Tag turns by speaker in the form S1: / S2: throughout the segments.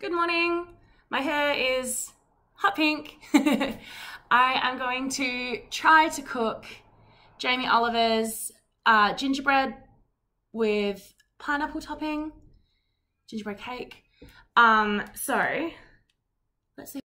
S1: Good morning. My hair is hot pink. I am going to try to cook Jamie Oliver's gingerbread with pineapple topping, gingerbread cake. So let's see.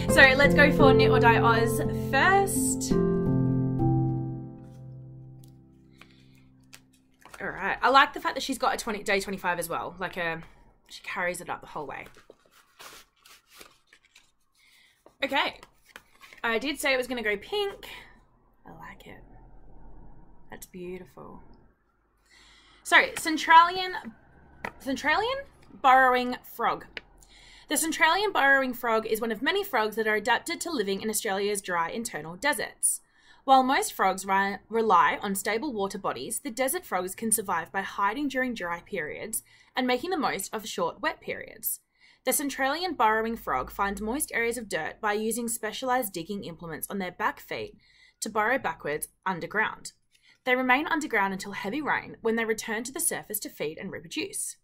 S1: So let's go for Knit or Die Oz first. All right, I like the fact that she's got a day 25 as well. Like she carries it up the whole way. Okay, I did say it was gonna go pink. I like it. That's beautiful. So, Centralian burrowing frog. The Centralian burrowing frog is one of many frogs that are adapted to living in Australia's dry internal deserts. While most frogs rely on stable water bodies, the desert frogs can survive by hiding during dry periods and making the most of short wet periods. The Centralian burrowing frog finds moist areas of dirt by using specialised digging implements on their back feet to burrow backwards underground. They remain underground until heavy rain, when they return to the surface to feed and reproduce.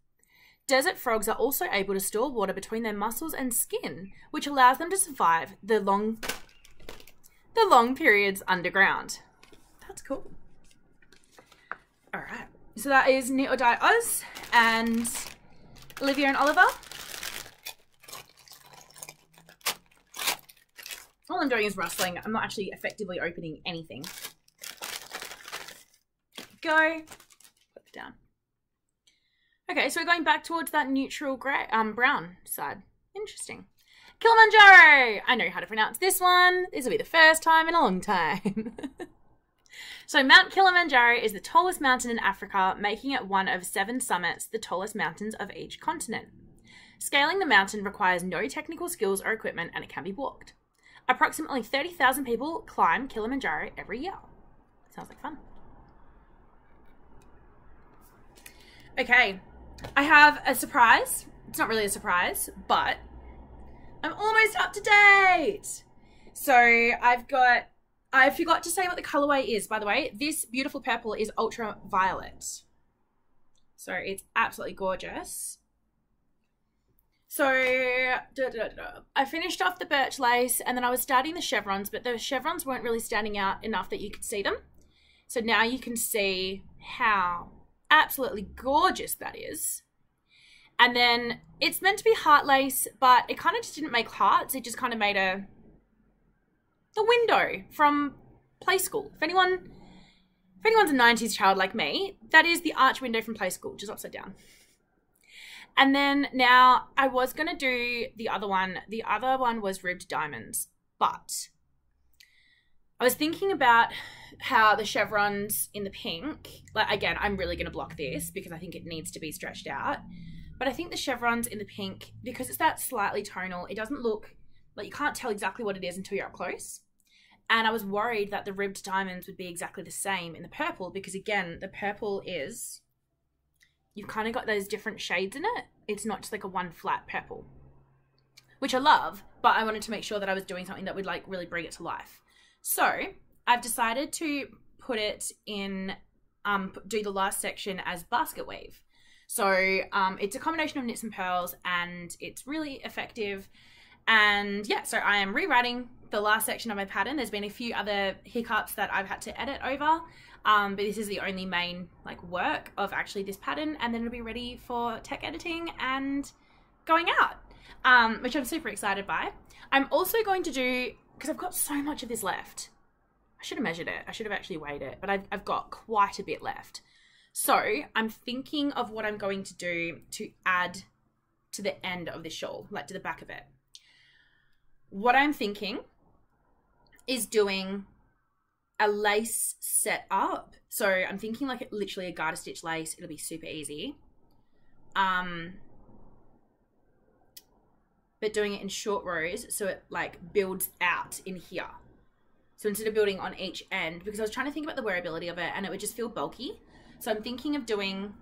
S1: Desert frogs are also able to store water between their muscles and skin, which allows them to survive the long periods underground. That's cool. All right, so that is Knit or Die Oz and Olivia and Oliver. All I'm doing is rustling. I'm not actually effectively opening anything. Go. Put it down. Okay, so we're going back towards that neutral grey, brown side. Interesting. Kilimanjaro! I know how to pronounce this one. This will be the first time in a long time. So Mount Kilimanjaro is the tallest mountain in Africa, making it one of 7 summits, the tallest mountains of each continent. Scaling the mountain requires no technical skills or equipment, and it can be walked. Approximately 30,000 people climb Kilimanjaro every year. Sounds like fun. Okay, I have a surprise. It's not really a surprise, but I'm almost up to date. So I forgot to say what the colorway is, by the way. This beautiful purple is ultraviolet. So it's absolutely gorgeous. So I finished off the birch lace, and then I was starting the chevrons, but the chevrons weren't really standing out enough that you could see them. So now you can see how absolutely gorgeous that is. And then it's meant to be heart lace, but it kind of just didn't make hearts. It just kind of made the window from Play School. If anyone's a 90s child like me, that is the arch window from Play School, just upside down. And then now I was going to do the other one. The other one was ribbed diamonds, but I was thinking about how the chevrons in the pink, like again, I'm really going to block this because I think it needs to be stretched out. But I think the chevrons in the pink, because it's that slightly tonal, it doesn't look like, you can't tell exactly what it is until you're up close. And I was worried that the ribbed diamonds would be exactly the same in the purple, because again, the purple is, you've kind of got those different shades in it. It's not just like a one flat purple, which I love, but I wanted to make sure that I was doing something that would like really bring it to life. So I've decided to put it in, do the last section as basket weave. So it's a combination of knits and pearls, and it's really effective. And yeah, so I am rewriting the last section of my pattern. There's been a few other hiccups that I've had to edit over, but this is the only main like work of actually this pattern, and then it'll be ready for tech editing and going out, which I'm super excited by. I'm also going to do, because I've got so much of this left. I should have measured it. I should have actually weighed it, but I've got quite a bit left. So I'm thinking of what I'm going to do to add to the end of this shawl, like to the back of it. What I'm thinking is doing a lace set up. So I'm thinking like literally a garter stitch lace. It'll be super easy. But doing it in short rows so it like builds out in here. So instead of building on each end, because I was trying to think about the wearability of it and it would just feel bulky. So I'm thinking of doing,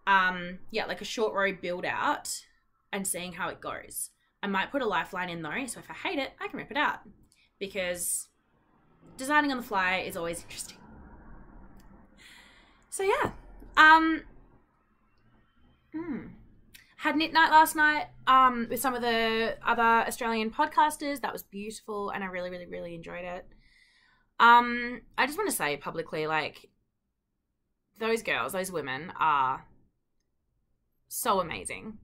S1: yeah, like a short row build out and seeing how it goes. I might put a lifeline in though, so if I hate it, I can rip it out, because designing on the fly is always interesting. So yeah, had knit night last night with some of the other Australian podcasters. That was beautiful, and I really, really, really enjoyed it. I just want to say publicly, like, those girls, those women are so amazing.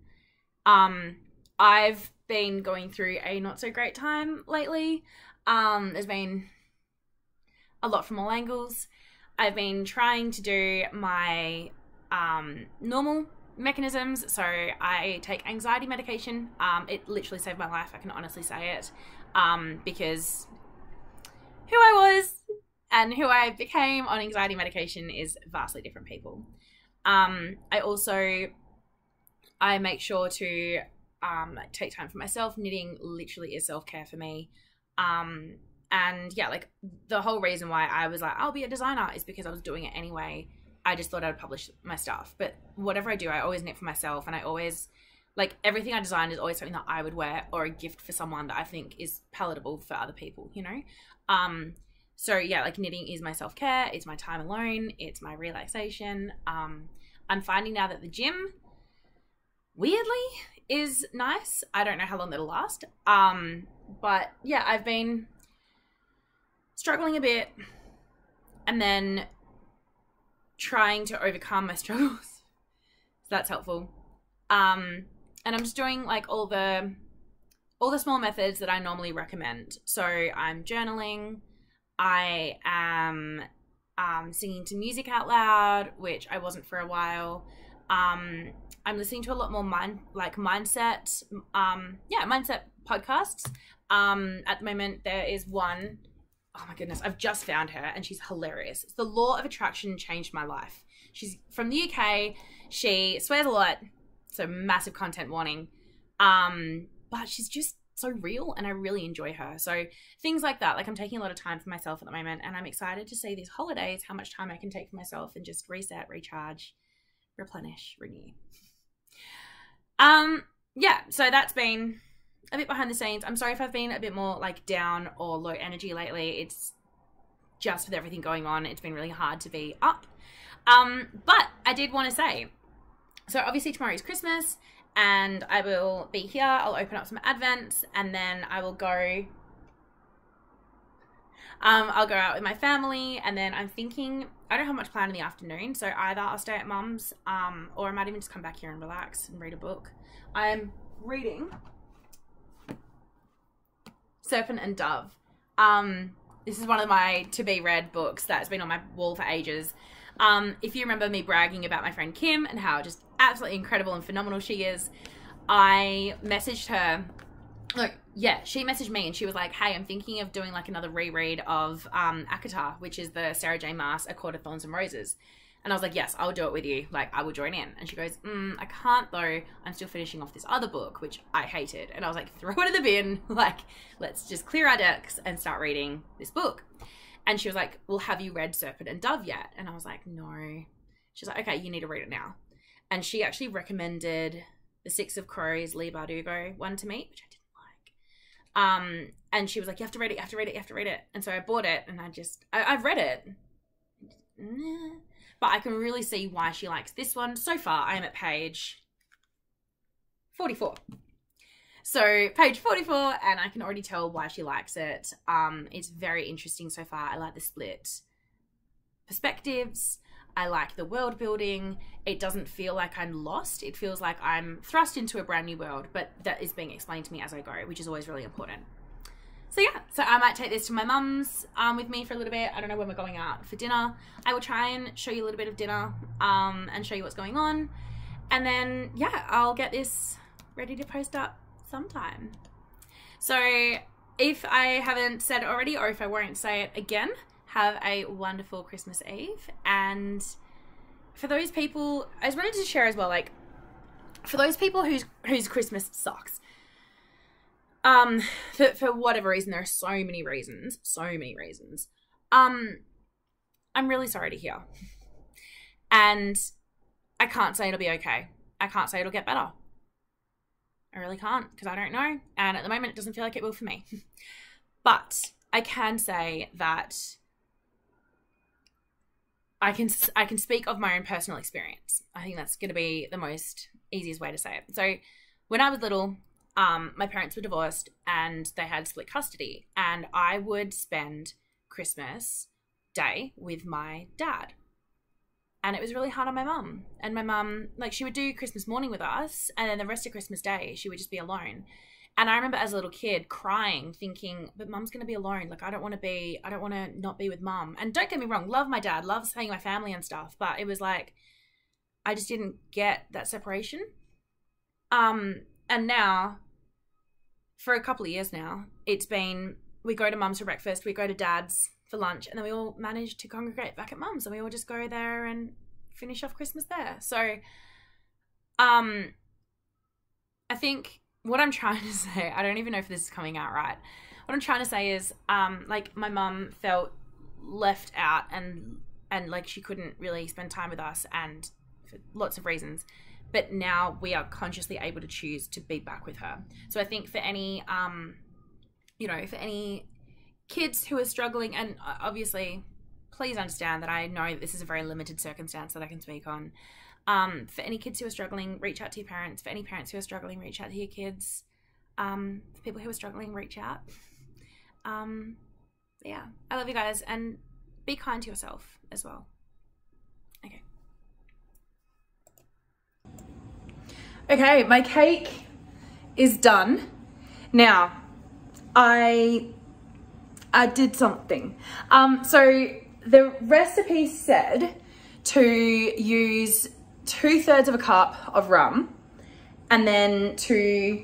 S1: I've been going through a not so great time lately. There's been a lot from all angles. I've been trying to do my normal mechanisms. So I take anxiety medication. It literally saved my life. I can honestly say it, because who I was and who I became on anxiety medication is vastly different people. I make sure to take time for myself. Knitting literally is self-care for me. And yeah, like the whole reason why I was like, I'll be a designer is because I was doing it anyway. I just thought I'd publish my stuff. But whatever I do, I always knit for myself, and I always, like, everything I design is always something that I would wear or a gift for someone that I think is palatable for other people, you know? So yeah, like knitting is my self-care. It's my time alone. It's my relaxation. I'm finding now that the gym, weirdly, is nice. I don't know how long that'll last. But yeah, I've been struggling a bit and then trying to overcome my struggles. So that's helpful. And I'm just doing like all the small methods that I normally recommend. So I'm journaling. I am singing to music out loud, which I wasn't for a while. I'm listening to a lot more mindset podcasts. At the moment, there is one. oh my goodness, I've just found her and she's hilarious. It's The Law of Attraction Changed My Life. She's from the UK. She swears a lot, so massive content warning. But she's just so real and I really enjoy her. So things like that, like I'm taking a lot of time for myself at the moment and I'm excited to see these holidays, how much time I can take for myself and just reset, recharge, replenish, renew. Yeah, so that's been a bit behind the scenes. I'm sorry if I've been a bit more like down or low energy lately. It's just with everything going on, it's been really hard to be up. But I did want to say, so obviously tomorrow is Christmas and I will be here. I'll open up some Advents and then I will go, I'll go out with my family and then I'm thinking, I don't have much planned in the afternoon. So either I'll stay at mum's, or I might even just come back here and relax and read a book. I'm reading Serpent and Dove. This is one of my to-be read books that's been on my wall for ages. If you remember me bragging about my friend Kim and how just absolutely incredible and phenomenal she is, I messaged her, like, yeah, she messaged me and she was like, hey, I'm thinking of doing like another reread of Akatar, which is the Sarah J. Maas A Court of Thorns and Roses. And I was like, yes, I'll do it with you. Like, I will join in. And she goes, I can't though. I'm still finishing off this other book, which I hated. And I was like, throw it in the bin. Like, let's just clear our decks and start reading this book. And she was like, well, have you read Serpent and Dove yet? And I was like, no. She's like, okay, you need to read it now. And she actually recommended The Six of Crows, Leigh Bardugo one to me, which I didn't like. And she was like, you have to read it, you have to read it, you have to read it. And so I bought it and I've read it. But I can really see why she likes this one. So far, I am at page 44. So page 44, and I can already tell why she likes it. It's very interesting so far. I like the split perspectives. I like the world building. It doesn't feel like I'm lost. It feels like I'm thrust into a brand new world, but that is being explained to me as I go, which is always really important. So yeah, so I might take this to my mum's with me for a little bit. I don't know when we're going out for dinner. I will try and show you a little bit of dinner and show you what's going on. And then, yeah, I'll get this ready to post up sometime. So if I haven't said it already, or if I won't say it again, have a wonderful Christmas Eve. And for those people, I just wanted to share as well, like, for those people whose Christmas sucks, for whatever reason, there are so many reasons, I'm really sorry to hear. And I can't say it'll be okay. I can't say it'll get better. I really can't, because I don't know. And at the moment, it doesn't feel like it will for me. But I can say that I can speak of my own personal experience. I think that's going to be the most easiest way to say it. So when I was little, my parents were divorced and they had split custody, and I would spend Christmas Day with my dad. And it was really hard on my mum. And my mum, like, she would do Christmas morning with us, and then the rest of Christmas Day, she would just be alone. And I remember as a little kid crying, thinking, but mum's going to be alone. Like, I don't want to not be with mum. And don't get me wrong, love my dad, love seeing my family and stuff. But it was like, I just didn't get that separation. And now, for a couple of years now, it's been, we go to mum's for breakfast, we go to dad's for lunch, and then we all manage to congregate back at mum's, and we all just go there and finish off Christmas there. So, I think what I'm trying to say, I don't even know if this is coming out right. What I'm trying to say is, like, my mum felt left out and like she couldn't really spend time with us, and for lots of reasons. But now we are consciously able to choose to be back with her. So I think for any, for any kids who are struggling, and obviously, please understand that I know that this is a very limited circumstance that I can speak on. For any kids who are struggling, reach out to your parents. For any parents who are struggling, reach out to your kids. For people who are struggling, reach out. Yeah, I love you guys, and be kind to yourself as well. Okay. Okay, my cake is done. Now, I did something. So the recipe said to use 2/3 of a cup of rum, and then to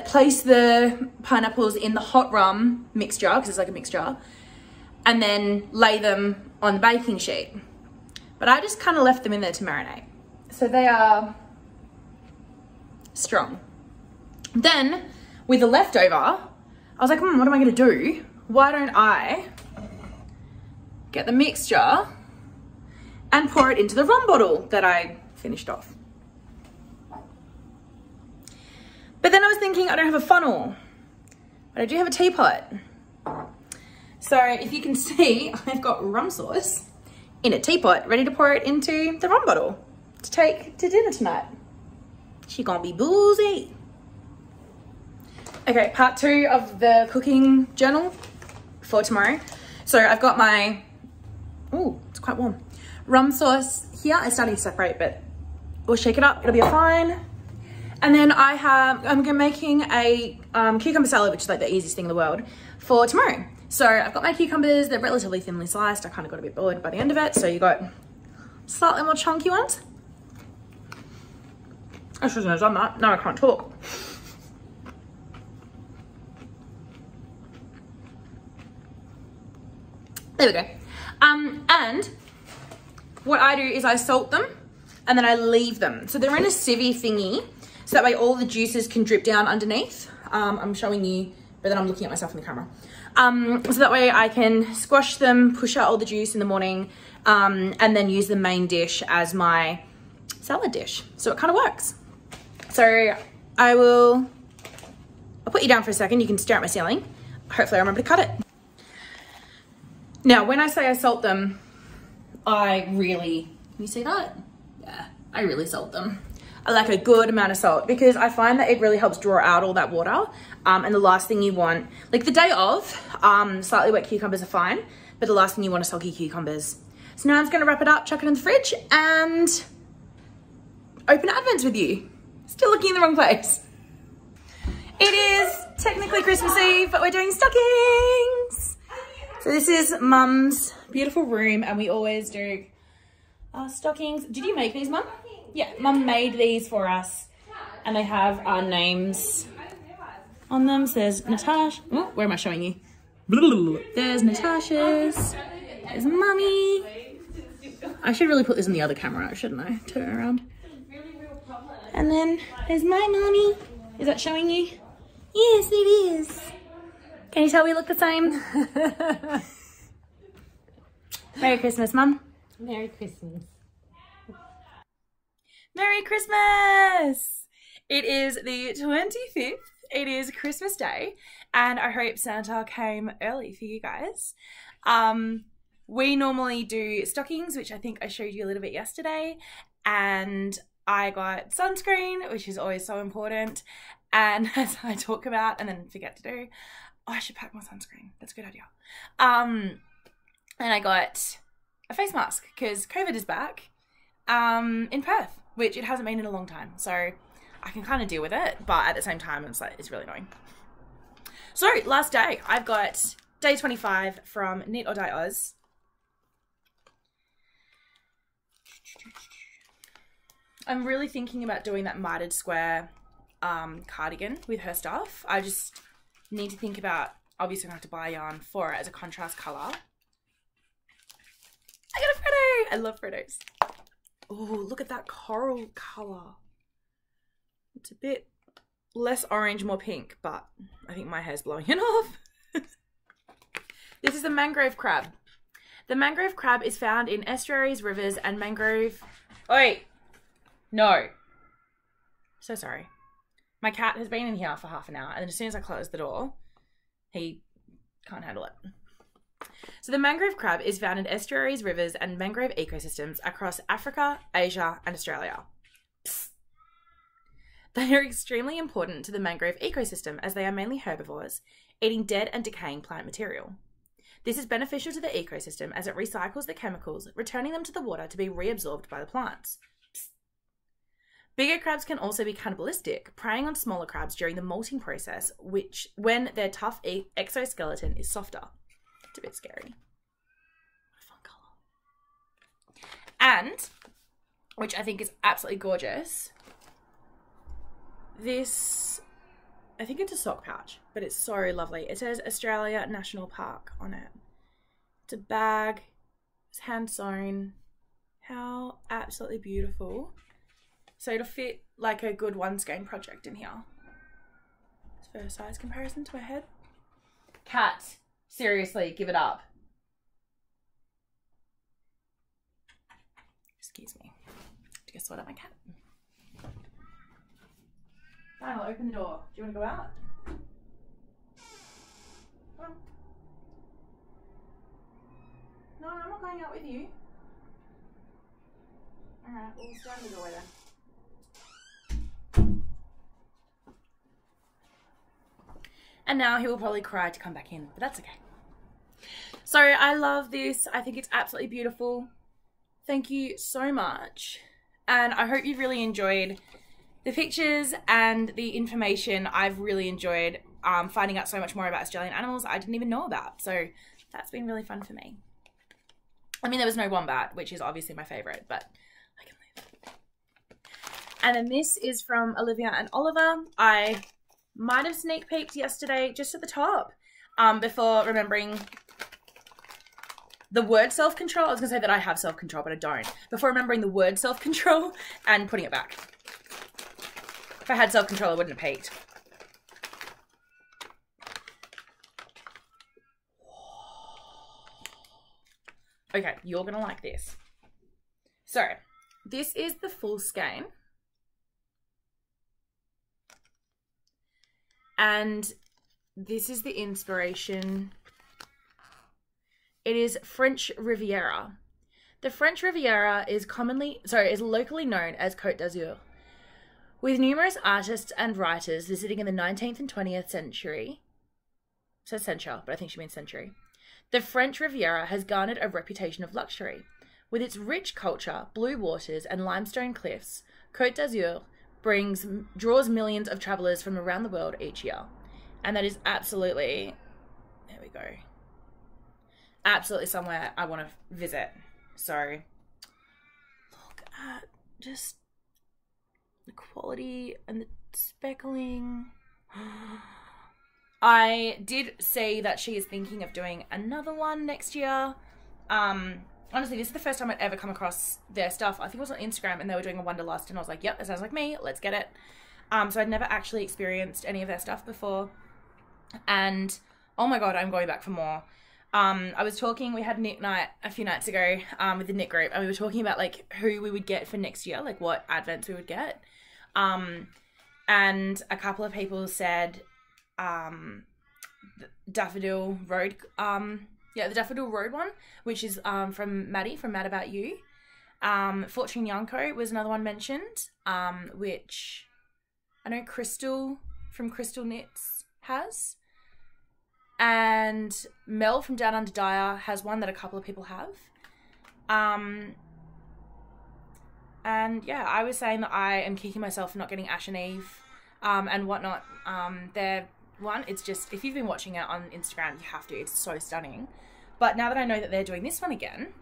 S1: place the pineapples in the hot rum mixture, because it's like a mixture, and then lay them on the baking sheet. But I just kind of left them in there to marinate. So they are strong. Then with the leftover, I was like, what am I gonna do? Why don't I get the mixture and pour it into the rum bottle that I finished off. But then I was thinking, I don't have a funnel, but I do have a teapot. So if you can see, I've got rum sauce in a teapot, ready to pour it into the rum bottle to take to dinner tonight. She gonna be boozy. Okay, part 2 of the cooking journal for tomorrow. So I've got my, oh, it's quite warm, rum sauce here. It's starting to separate, but we'll shake it up, it'll be fine. And then I'm making a cucumber salad, which is like the easiest thing in the world, for tomorrow. So I've got my cucumbers, they're relatively thinly sliced. I kind of got a bit bored by the end of it. So you got slightly more chunky ones. I shouldn't have done that, now I can't talk. There we go. And what I do is I salt them and then I leave them. So they're in a sievie thingy, so that way all the juices can drip down underneath. I'm showing you, but then I'm looking at myself in the camera. So that way I can squash them, push out all the juice in the morning, and then use the main dish as my salad dish. So it kind of works. So I'll put you down for a second. You can stare at my ceiling. Hopefully I remember to cut it. Now, when I say I salt them, I really, can you see that? Yeah, I really salt them. I like a good amount of salt because I find that it really helps draw out all that water. And the last thing you want, like the day of, slightly wet cucumbers are fine, but the last thing you want are soggy cucumbers. So now I'm just gonna wrap it up, chuck it in the fridge, and open Advents with you. Still looking in the wrong place. It is technically Christmas Eve, but we're doing stockings. So this is Mum's beautiful room, and we always do stockings. Did you make these, Mum? Yeah, Mum made these for us, and they have our names on them. So there's Natasha. Oh, where am I showing you? There's Natasha's. There's Mummy. I should really put this in the other camera, shouldn't I? Turn it around. And then there's my Mummy. Is that showing you? Yes, it is. Can you tell we look the same? Merry Christmas, Mum.
S2: Merry Christmas.
S1: Merry Christmas! It is the 25th. It is Christmas Day, and I hope Santa came early for you guys. We normally do stockings, which I think I showed you a little bit yesterday, and I got sunscreen, which is always so important, and as I talk about and then forget to do, oh, I should pack more sunscreen. That's a good idea. And I got a face mask because COVID is back in Perth, which it hasn't been in a long time. So I can kind of deal with it, but at the same time, it's like, it's really annoying. So last day, I've got day 25 from Knit or Die Oz. I'm really thinking about doing that mitered square cardigan with her stuff. I just need to think about, obviously I'm going to have to buy yarn for it as a contrast colour. I got a Freddo! I love Freddos. Oh, look at that coral colour. It's a bit less orange, more pink, but I think my hair's blowing it off. This is the mangrove crab. The mangrove crab is found in estuaries, rivers, and mangrove... Oi! No. So sorry. My cat has been in here for half an hour, and as soon as I close the door, he can't handle it. So the mangrove crab is found in estuaries, rivers, and mangrove ecosystems across Africa, Asia, and Australia. Psst. They are extremely important to the mangrove ecosystem as they are mainly herbivores, eating dead and decaying plant material. This is beneficial to the ecosystem as it recycles the chemicals, returning them to the water to be reabsorbed by the plants. Psst. Bigger crabs can also be cannibalistic, preying on smaller crabs during the molting process, when their tough exoskeleton is softer. It's a bit scary. What a fun colour. And, which I think is absolutely gorgeous, this I think it's a sock pouch, but it's so lovely. It says Australia National Park on it. It's a bag. It's hand sewn. How absolutely beautiful. So it'll fit like a good one skein project in here. It's for a size comparison to my head. Cat, seriously, give it up. Excuse me. Guess what? At my cat. Fine, I'll open the door. Do you want to go out? Come on. No, I'm not going out with you. Alright, we'll stand in the doorway then. And now he will probably cry to come back in, but that's okay. So I love this. I think it's absolutely beautiful. Thank you so much. And I hope you've really enjoyed the pictures and the information. I've really enjoyed finding out so much more about Australian animals I didn't even know about. So that's been really fun for me. I mean, there was no wombat, which is obviously my favourite, but I can live. And then this is from Olivia and Oliver. I might have sneak peeked yesterday just at the top before remembering the word self-control. I was going to say that I have self-control, but I don't. Before remembering the word self-control and putting it back. If I had self-control, I wouldn't have peeked. Okay, you're going to like this. So, this is the full skein. And this is the inspiration. It is French Riviera. The French Riviera is locally known as Côte d'Azur, with numerous artists and writers visiting in the 19th and 20th century. It says century, but I think she means century. The French Riviera has garnered a reputation of luxury. With its rich culture, blue waters, and limestone cliffs, Côte d'Azur draws millions of travellers from around the world each year. And that is absolutely, there we go, absolutely somewhere I want to visit. So look at just the quality and the speckling. I did see that she is thinking of doing another one next year. Honestly, this is the first time I'd ever come across their stuff. I think it was on Instagram and they were doing a Wanderlust and I was like, yep, that sounds like me. Let's get it. So I'd never actually experienced any of their stuff before. And oh my God, I'm going back for more. I was talking, we had knit night a few nights ago with the knit group, and we were talking about like who we would get for next year, like what advents we would get. And a couple of people said Daffodil Road, the Daffodil Road one, which is from Maddie from Mad About You. Fortune Yanko was another one mentioned, which I know Crystal from Crystal Knits has. And Mel from Down Under Dyer has one that a couple of people have. And yeah, I was saying that I am kicking myself for not getting Ash and Eve and whatnot. Their one, it's just, if you've been watching it on Instagram, you have to. It's so stunning. But now that I know that they're doing this one again,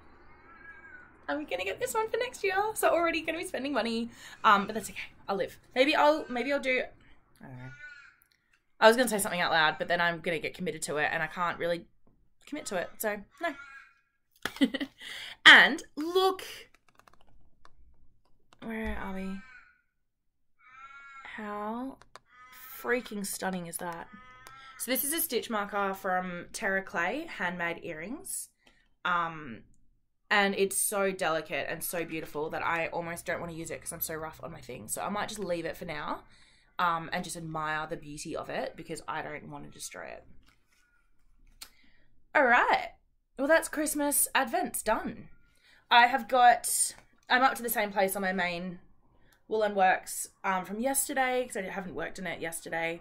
S1: I'm going to get this one for next year. So already going to be spending money. But that's okay. I'll live. Maybe I'll do, I don't know. I was going to say something out loud, but then I'm going to get committed to it and I can't really commit to it. So, no. And look. Where are we? How freaking stunning is that? So this is a stitch marker from Terra Clay Handmade Earrings. And it's so delicate and so beautiful that I almost don't want to use it because I'm so rough on my things. So I might just leave it for now. And just admire the beauty of it because I don't want to destroy it. All right. Well, that's Christmas Advents done. I'm up to the same place on my main Woolen Works from yesterday because I haven't worked on it yesterday.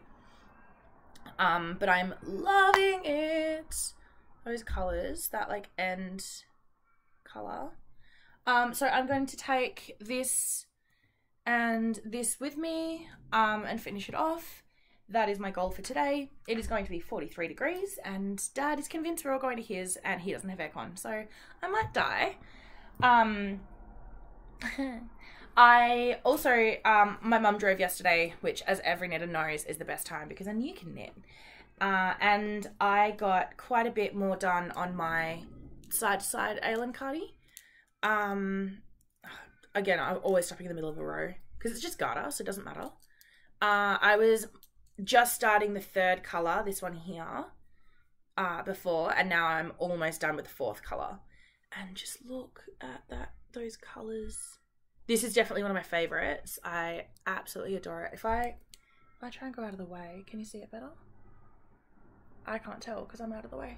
S1: But I'm loving it. Those colours, that like end colour. So I'm going to take this and this with me and finish it off. That is my goal for today. It is going to be 43 degrees and Dad is convinced we're all going to his and he doesn't have aircon, so I might die. I also, my mum drove yesterday, which as every knitter knows is the best time because then you can knit. And I got quite a bit more done on my side-to-side Allen cardi. Again, I'm always stopping in the middle of a row because it's just garter, so it doesn't matter. I was just starting the third colour, this one here, before, and now I'm almost done with the fourth colour. And just look at those colours. This is definitely one of my favourites. I absolutely adore it. If I try and go out of the way, can you see it better? I can't tell because I'm out of the way.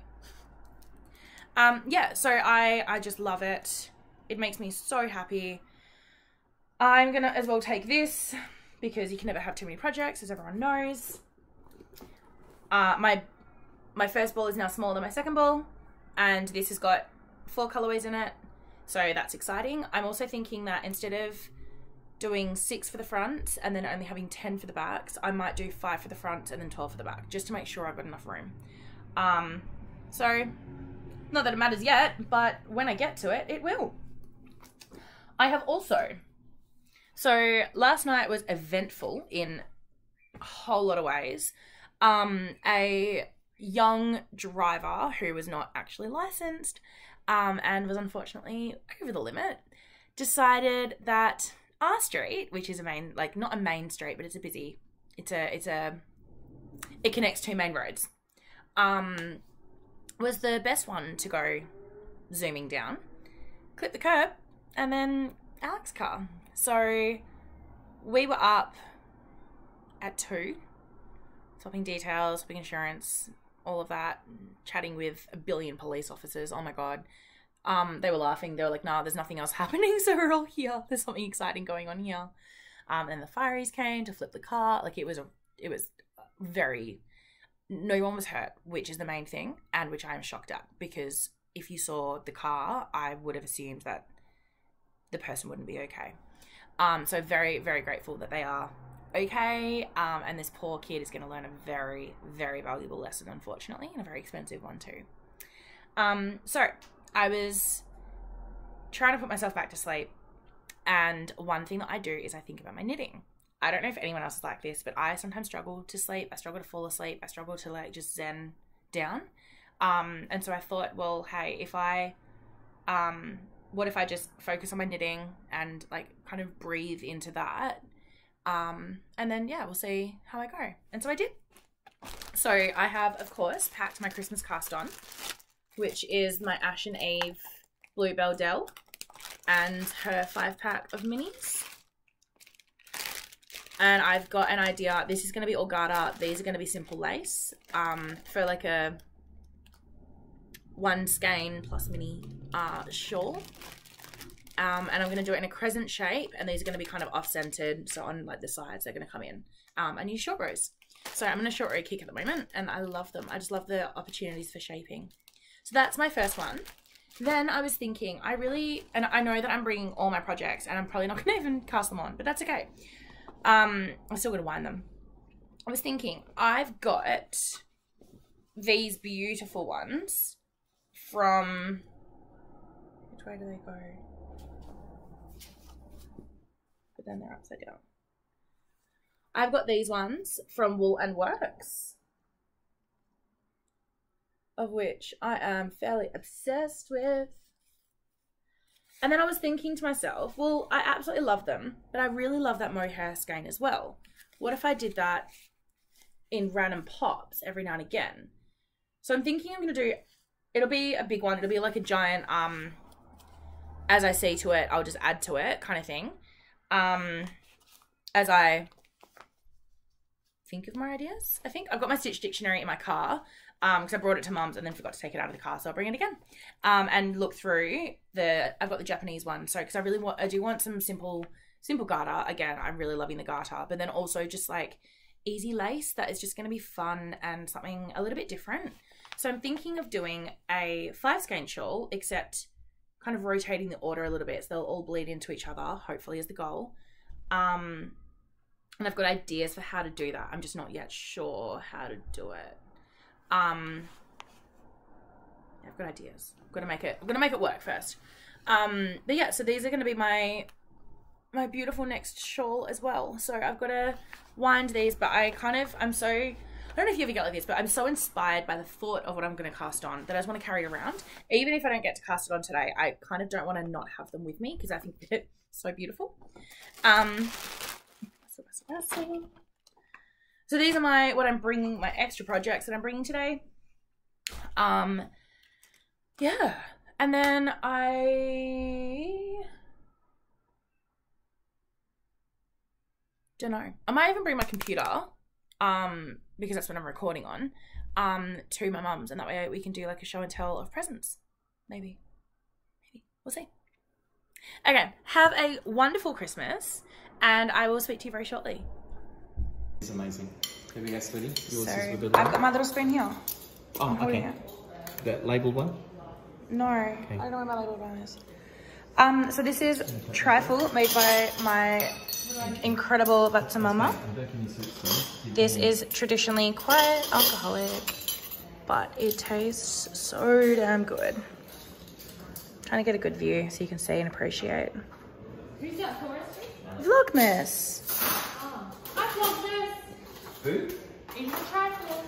S1: Yeah, so I just love it. It makes me so happy. I'm gonna as well take this because you can never have too many projects, as everyone knows. My first ball is now smaller than my second ball, and this has got 4 colorways in it, so that's exciting. I'm also thinking that instead of doing 6 for the front and then only having 10 for the backs, I might do 5 for the front and then 12 for the back, just to make sure I've got enough room. So not that it matters yet, but when I get to it, it will. I have also, so last night was eventful in a whole lot of ways. A young driver who was not actually licensed and was unfortunately over the limit decided that our street, which is a main, like not a main street, but it's a busy, it connects 2 main roads, was the best one to go zooming down, clip the curb, and then Alex's car. So we were up at 2, swapping details, swapping insurance, all of that, chatting with a billion police officers. Oh my God. They were laughing. They were like, nah, there's nothing else happening, so we're all here. There's something exciting going on here. And the fireys came to flip the car. Like it was very, no one was hurt, which is the main thing, and which I am shocked at, because if you saw the car, I would have assumed that the person wouldn't be okay. So very, very grateful that they are okay. And this poor kid is going to learn a very, very valuable lesson, unfortunately, and a very expensive one too. So I was trying to put myself back to sleep, and one thing that I do is I think about my knitting. I don't know if anyone else is like this, but I sometimes struggle to sleep. I struggle to fall asleep. I struggle to like just zen down. And so I thought, well, hey, if I, what if I just focus on my knitting and like kind of breathe into that? And then, yeah, we'll see how I go. And so I did. So I have, of course, packed my Christmas cast on, which is my Ash and Eve Bluebell Dell and her 5-pack of minis. And I've got an idea. This is going to be all garter. These are going to be simple lace for like a 1 skein plus mini shawl. And I'm going to do it in a crescent shape, and these are going to be kind of off-centered, so on like the sides they're going to come in. And use short rows. So I'm going to short row kick at the moment, and I love them. I just love the opportunities for shaping. So that's my first one. Then I was thinking, and I know that I'm bringing all my projects, and I'm probably not going to even cast them on, but that's okay. I'm still going to wind them. I was thinking, I've got these beautiful ones from, which way do they go? But then they're upside down. I've got these ones from Wool and Works, of which I am fairly obsessed with. And then I was thinking to myself, well, I absolutely love them, but I really love that mohair skein as well. What if I did that in random pops every now and again? So I'm thinking I'm going to do, it'll be a big one. It'll be like a giant, as I see to it, I'll just add to it kind of thing. As I think of my ideas. I think I've got my Stitch Dictionary in my car, because I brought it to Mum's and then forgot to take it out of the car, so I'll bring it again. And look through I've got the Japanese one, so because I do want some simple garter. Again, I'm really loving the garter, but then also just like easy lace that is just going to be fun and something a little bit different. So I'm thinking of doing a 5 skein shawl, except kind of rotating the order a little bit so they'll all bleed into each other, hopefully, is the goal. And I've got ideas for how to do that. I'm just not yet sure how to do it. I've got ideas. I'm gonna make it work first. But yeah, so these are gonna be my my beautiful next shawl as well. So I've got to wind these, but I don't know if you ever get like this, but I'm so inspired by the thought of what I'm going to cast on that I just want to carry it around. Even if I don't get to cast it on today, I kind of don't want to not have them with me because I think they're so beautiful. So these are my extra projects that I'm bringing today. Yeah. And then I don't know. I might even bring my computer, because that's what I'm recording on, to my mum's, and that way we can do like a show and tell of presents. Maybe. We'll see. Okay. Have a wonderful Christmas, and I will speak to you very shortly.
S2: It's amazing. Have you guys ready?
S1: So, I've got my little spoon here.
S2: Oh, okay. The labelled one?
S1: No, okay. I don't know where my labelled one is. So this is trifle made by my incredible Batsa Mama. This is traditionally quite alcoholic, but it tastes so damn good. Trying to get a good view so you can see and appreciate.
S3: Who's that for?
S1: Vlogmas.
S3: Oh. Hi Vlogmas.
S2: Who?
S3: It's a trifle.